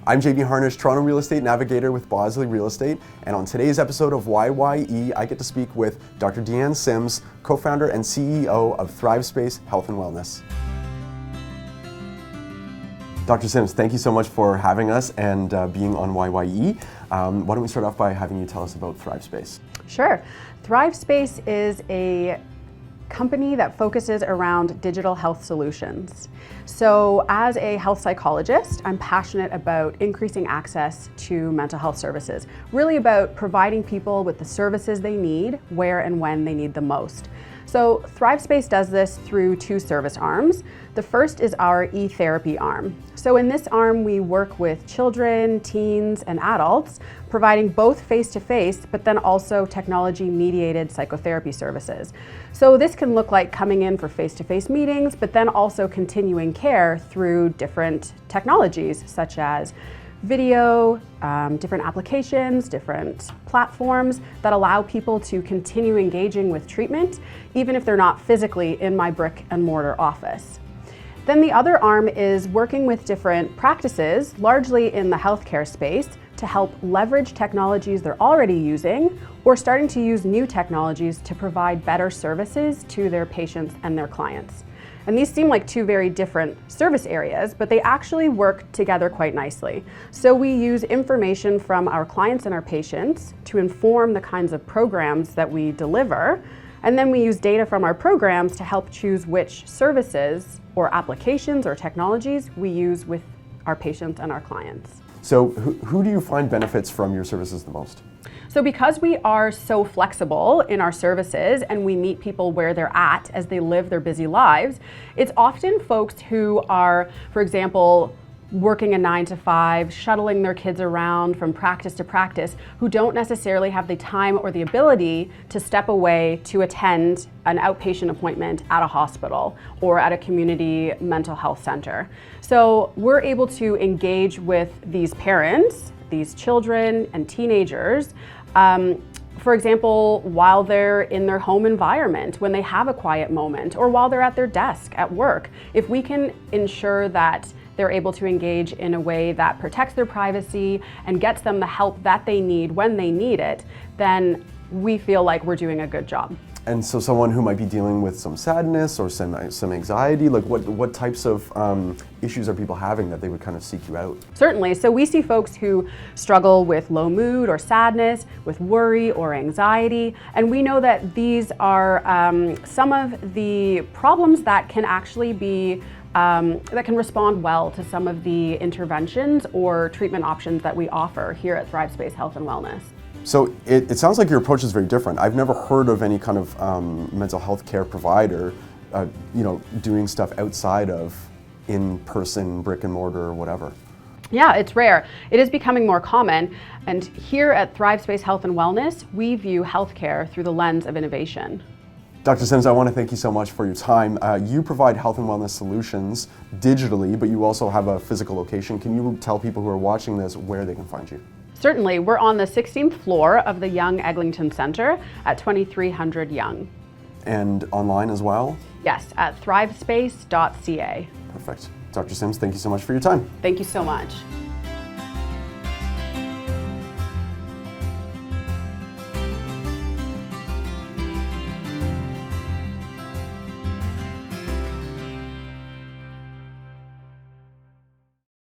I'm Harnish, Toronto Real Estate Navigator with Bosley Real Estate, and on today's episode of YYE, I get to speak with Dr. Deanne Sims, co-founder and CEO of ThriveSpace Health and Wellness. Dr. Sims, thank you so much for having us and being on YYE. Why don't we start off by having you tell us about ThriveSpace? Sure. ThriveSpace is a company that focuses around digital health solutions. So as a health psychologist, I'm passionate about increasing access to mental health services, really about providing people with the services they need, where and when they need the most. So ThriveSpace does this through two service arms. The first is our e-therapy arm. So in this arm, we work with children, teens, and adults, providing both face-to-face, but then also technology-mediated psychotherapy services. So this can look like coming in for face-to-face meetings, but then also continuing care through different technologies, such as video, different applications, different platforms that allow people to continue engaging with treatment, even if they're not physically in my brick and mortar office. Then the other arm is working with different practices, largely in the healthcare space, to help leverage technologies they're already using or starting to use new technologies to provide better services to their patients and their clients. And these seem like two very different service areas, but they actually work together quite nicely. So we use information from our clients and our patients to inform the kinds of programs that we deliver. And then we use data from our programs to help choose which services or applications or technologies we use with our patients and our clients. So who do you find benefits from your services the most? So because we are so flexible in our services and we meet people where they're at as they live their busy lives, it's often folks who are, for example, working a 9 to 5, shuttling their kids around from practice to practice, who don't necessarily have the time or the ability to step away to attend an outpatient appointment at a hospital or at a community mental health center. So we're able to engage with these parents, these children and teenagers, for example, while they're in their home environment, when they have a quiet moment, or while they're at their desk at work. If we can ensure that they're able to engage in a way that protects their privacy and gets them the help that they need when they need it, then we feel like we're doing a good job. And so someone who might be dealing with some sadness or some anxiety, like what types of issues are people having that they would kind of seek you out? Certainly. So we see folks who struggle with low mood or sadness, with worry or anxiety. And we know that these are some of the problems that can actually be that can respond well to some of the interventions or treatment options that we offer here at ThriveSpace Health and Wellness. So it sounds like your approach is very different. I've never heard of any kind of mental health care provider, doing stuff outside of in-person brick and mortar or whatever. Yeah, it's rare. It is becoming more common. And here at ThriveSpace Health and Wellness, we view healthcare through the lens of innovation. Dr. Sims, I want to thank you so much for your time. You provide health and wellness solutions digitally, but you also have a physical location. Can you tell people who are watching this where they can find you? Certainly. We're on the 16th floor of the Yonge and Eglinton Center at 2300 Yonge. And online as well? Yes, at thrivespace.ca. Perfect. Dr. Sims, thank you so much for your time. Thank you so much.